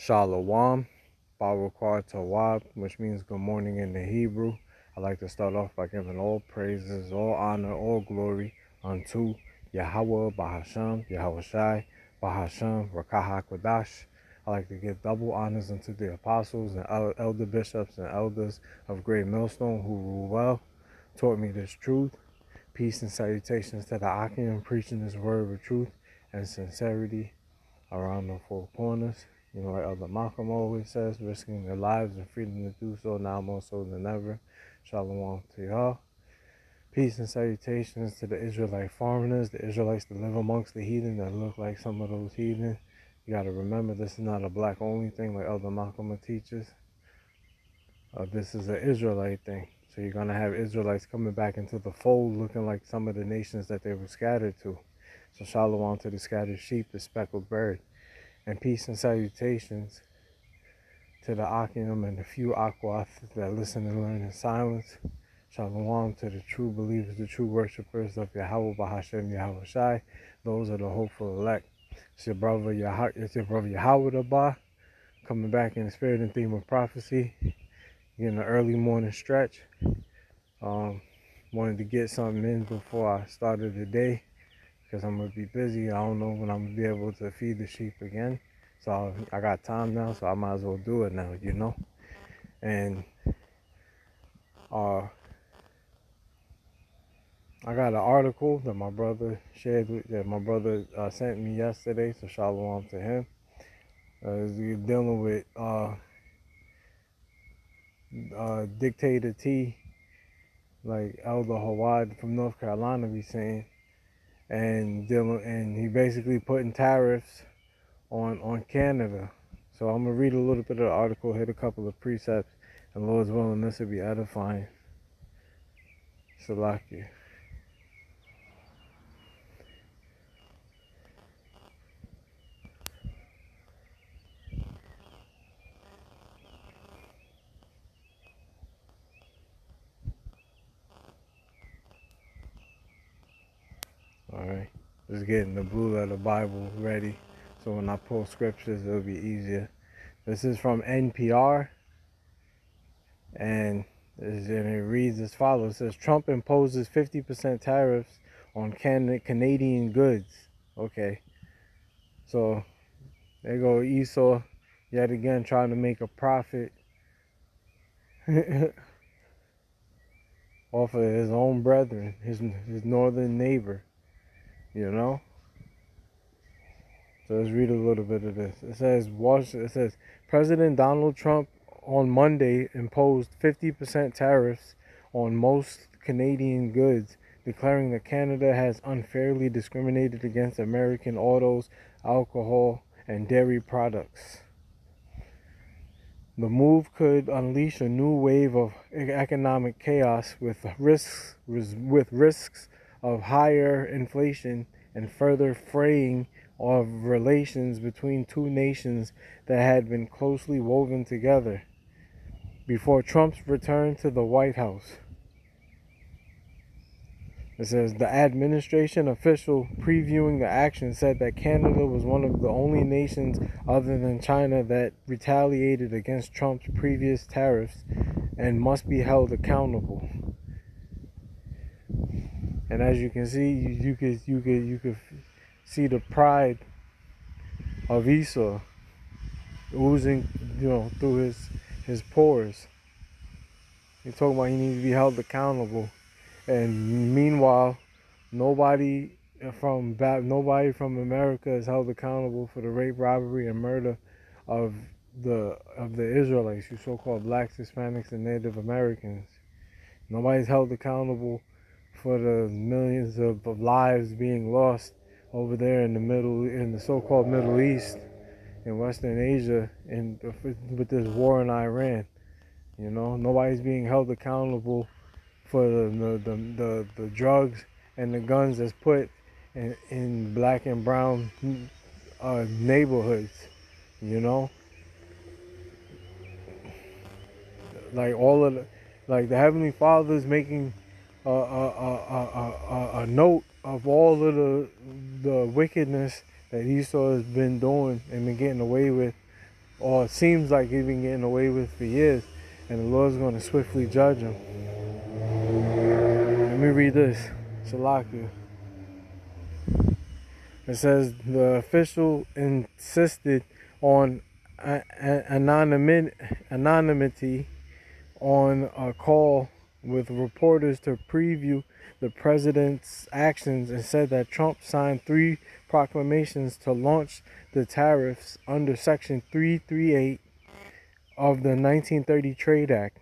Shalom, Barakar Tawab, which means good morning in the Hebrew. I'd like to start off by giving all praises, all honor, all glory unto Yahweh, Bahasham, Yahweh Shai, Bahasham, Rakah HaKodash. I'd like to give double honors unto the apostles and elder bishops and elders of Great Millstone who rule well, taught me this truth. Peace and salutations to the Akim, preaching this word of truth and sincerity around the four corners. You know, like Elder Malcolm always says, risking their lives and freedom to do so now more so than ever. Shalom to y'all. Peace and salutations to the Israelite foreigners, the Israelites that live amongst the heathen that look like some of those heathen. You got to remember, this is not a black only thing like Elder Malcolm teaches. This is an Israelite thing. So you're going to have Israelites coming back into the fold looking like some of the nations that they were scattered to. So shalom to the scattered sheep, the speckled bird. And peace and salutations to the Akim and the few Akwath that listen and learn in silence. Shalom to the true believers, the true worshipers of Yahweh Bahashem Yahweh Shai. Those are the hopeful elect. It's your brother Yahweh Dabah, coming back in the spirit and theme of prophecy. Getting an early morning stretch. Wanted to get something in before I started the day, because I'm going to be busy. I don't know when I'm going to be able to feed the sheep again. So I got time now, so I might as well do it now, you know. And I got an article that my brother sent me yesterday, so shalom to him. He's dealing with Dictator T, like Elder Hawad from North Carolina be saying, and he basically putting tariffs on Canada. So I'm gonna read a little bit of the article, hit a couple of precepts, and Lord's willing, this will be edifying. Salaki. Alright, just getting the blue letter Bible ready, so when I pull scriptures it'll be easier. This is from NPR, and it reads as follows. It says, Trump imposes 50% tariffs on Canadian goods. Okay, so there go Esau, yet again trying to make a profit off of his own brethren, his northern neighbor, you know. So let's read a little bit of this. It says President Donald Trump on Monday imposed 50% tariffs on most Canadian goods, declaring that Canada has unfairly discriminated against American autos, alcohol, and dairy products. The move could unleash a new wave of economic chaos with risks of higher inflation and further fraying of relations between two nations that had been closely woven together before Trump's return to the White House. It says the administration official previewing the action said that Canada was one of the only nations other than China that retaliated against Trump's previous tariffs and must be held accountable. And as you can see, you could see the pride of Esau oozing, through his pores. He's talking about he needs to be held accountable. And meanwhile, nobody from America is held accountable for the rape, robbery, and murder of the Israelites, you so-called blacks, Hispanics, and Native Americans. Nobody's held accountable for the millions of lives being lost over there in the so-called Middle East, in Western Asia, and with this war in Iran. You know, nobody's being held accountable for the drugs and the guns that's put in black and brown neighborhoods, you know. Like the Heavenly Father is making a note of all of the wickedness that Esau has been doing and been getting away with or it seems like he's been getting away with for years, and the Lord's going to swiftly judge him. Let me read this. Salakia. It says the official insisted on anonymity on a call with reporters to preview the president's actions and said that Trump signed 3 proclamations to launch the tariffs under Section 338 of the 1930 Trade Act.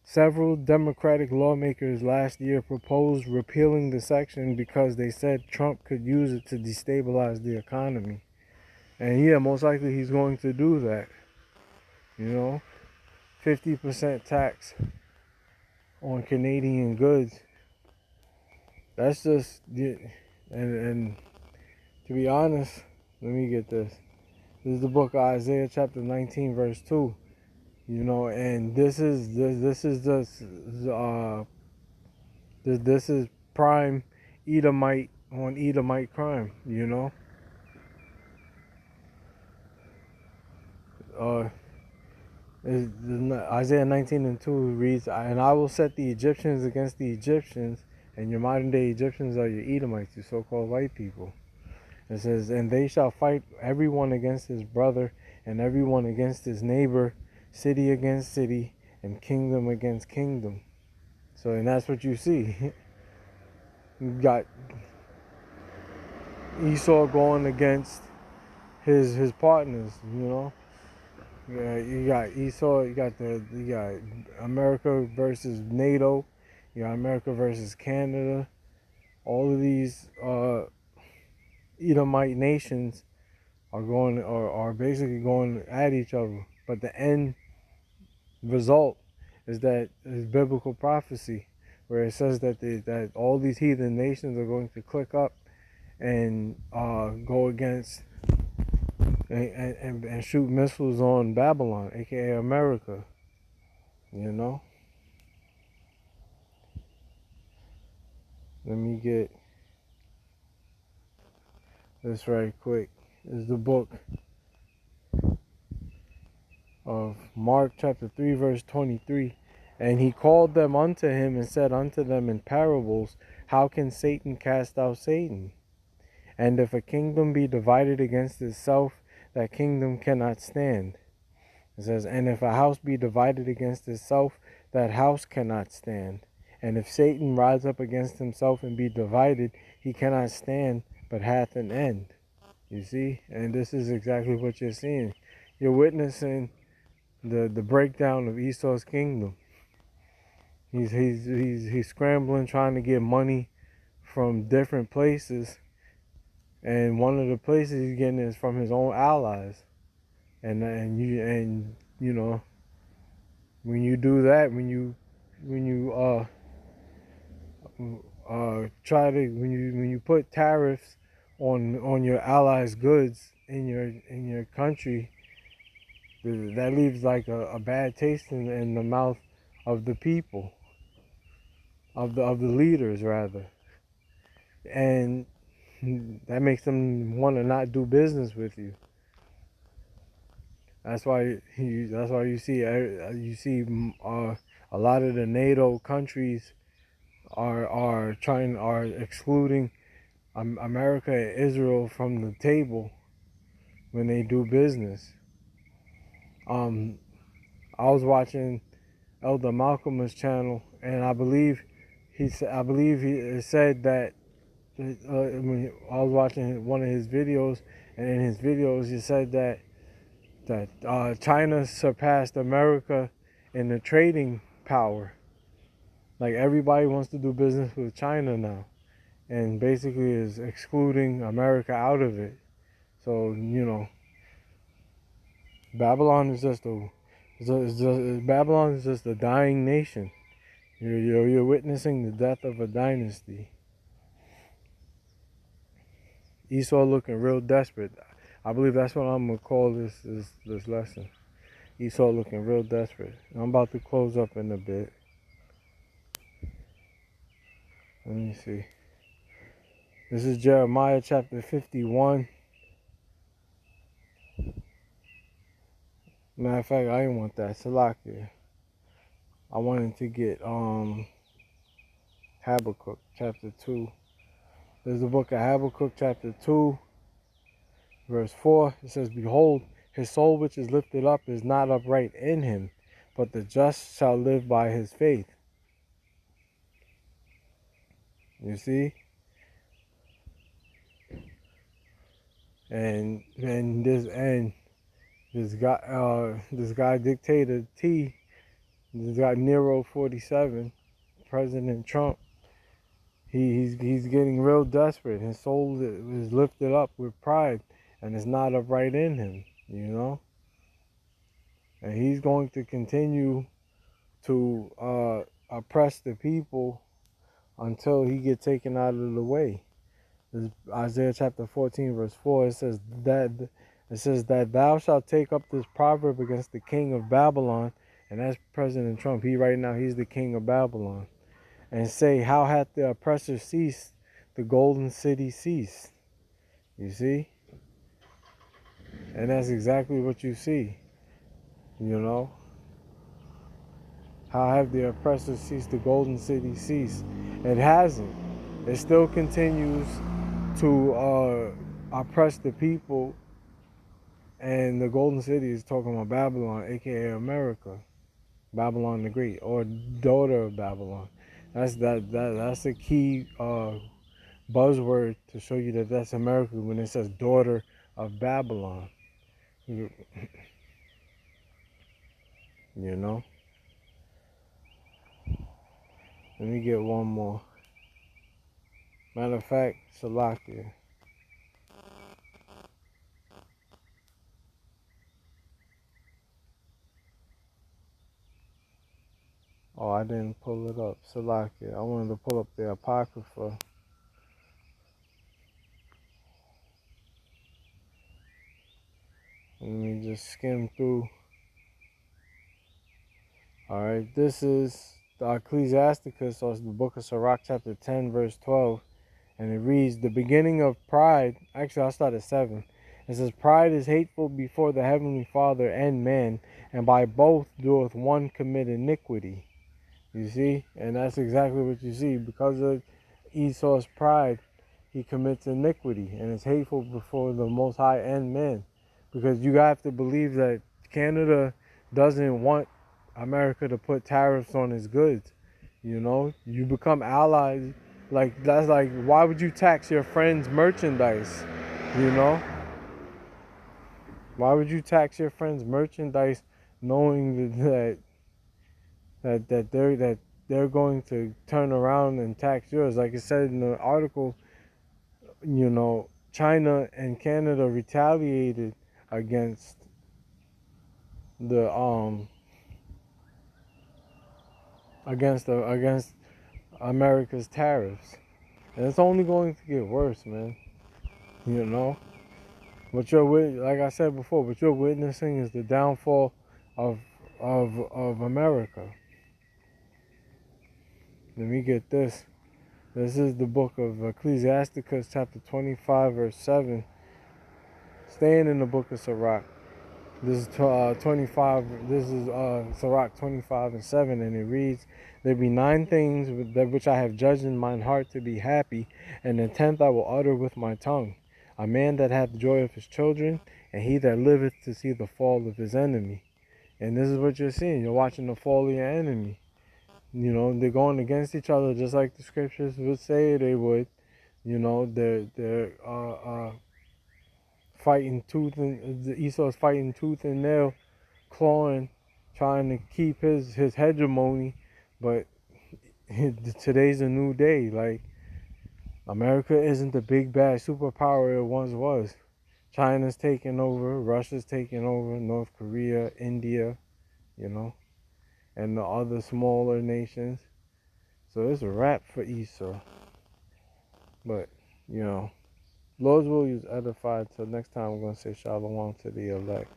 Several Democratic lawmakers last year proposed repealing the section because they said Trump could use it to destabilize the economy. And yeah, most likely he's going to do that. 50% tax on Canadian goods. That's just, and to be honest, let me get this. This is the book of Isaiah chapter 19 verse 2. And this is prime Edomite on Edomite crime. Isaiah 19 and 2 reads, "And I will set the Egyptians against the Egyptians, and your modern day Egyptians are your Edomites, your so-called white people." It says, "And they shall fight everyone against his brother, and everyone against his neighbor, city against city, and kingdom against kingdom." So, and that's what you see. You got Esau going against his partners. Yeah, you got Esau. You got America versus NATO. You got America versus Canada. All of these Edomite nations are basically going at each other. But the end result is biblical prophecy, where it says that all these heathen nations are going to click up and go against and shoot missiles on Babylon, aka America. Let me get this right quick. This is the book of Mark chapter 3 verse 23. "And he called them unto him and said unto them in parables, How can Satan cast out Satan? And if a kingdom be divided against itself, that kingdom cannot stand." It says, "And if a house be divided against itself, that house cannot stand. And if Satan rise up against himself and be divided, he cannot stand, but hath an end." You see? And this is exactly what you're seeing. You're witnessing the breakdown of Esau's kingdom. He's scrambling, trying to get money from different places, and one of the places he's getting is from his own allies. And when you do that, when you when you put tariffs on your allies' goods in your country, that leaves like a bad taste in the mouth of the people, of the leaders rather, and that makes them want to not do business with you. That's why you see a lot of the NATO countries are excluding America and Israel from the table when they do business. I was watching Elder Malcolm's channel, and I believe he said that when I was watching one of his videos, and in his videos he said that China surpassed America in the trading power. Like everybody wants to do business with China now, and basically is excluding America out of it. So Babylon is just a dying nation. You're witnessing the death of a dynasty. Esau looking real desperate. I believe that's what I'm gonna call this lesson. Esau looking real desperate. I'm about to close up in a bit. Let me see. This is Jeremiah chapter 51. Matter of fact, I didn't want that. Salakia. I wanted to get Habakkuk chapter 2. There's the book of Habakkuk chapter 2, verse 4. It says, Behold, his soul which is lifted up is not upright in him, but the just shall live by his faith. You see? And this guy dictator T, this guy Nero 47, President Trump, he's getting real desperate. His soul is lifted up with pride, and it's not upright in him, you know. And he's going to continue to oppress the people until he gets taken out of the way. Isaiah chapter 14 verse 4, it says that thou shalt take up this proverb against the king of Babylon, and that's President Trump. He's the king of Babylon, and say, how hath the oppressor ceased, the golden city ceased. You see? And that's exactly what you see. You know? How have the oppressor ceased, the golden city ceased? It hasn't. It still continues to oppress the people, and the golden city is talking about Babylon, aka America, Babylon the Great, or daughter of Babylon. That's a key buzzword to show you that that's America when it says daughter of Babylon. You know. Let me get one more. Matter of fact, Salakia. Oh, I didn't pull it up. Salakia. I wanted to pull up the Apocrypha. Let me just skim through. Alright, this is the Ecclesiasticus, or the book of Sirach, chapter 10, verse 12. And it reads, the beginning of pride. Actually, I'll start at 7. It says, pride is hateful before the heavenly Father and man, and by both doeth one commit iniquity. You see? And that's exactly what you see. Because of Esau's pride, he commits iniquity, and it's hateful before the Most High and man. Because you have to believe that Canada doesn't want America to put tariffs on its goods. You know? You become allies. Like, that's like, why would you tax your friend's merchandise? You know? Why would you tax your friend's merchandise knowing that they're going to turn around and tax yours? Like it said in the article, you know, China and Canada retaliated against the against America's tariffs. And it's only going to get worse, man. You know? Like I said before, what you're witnessing is the downfall of America. Let me get this. This is the book of Ecclesiasticus, chapter 25, verse 7. Staying in the book of Sirach. This is 25. This is Sirach 25 and 7, and it reads, there be 9 things which I have judged in mine heart to be happy, and the 10th I will utter with my tongue. A man that hath joy of his children, and he that liveth to see the fall of his enemy. And this is what you're seeing. You're watching the fall of your enemy. You know, they're going against each other just like the scriptures would say they would. You know, they're fighting Esau's fighting tooth and nail, clawing, trying to keep his hegemony. But today's a new day. Like, America isn't the big bad superpower it once was. China's taking over, Russia's taking over, North Korea, India, you know, and the other smaller nations. So it's a wrap for Esau. But, you know, Lord's will use edified. Till next time, we're going to say shalom to the elect.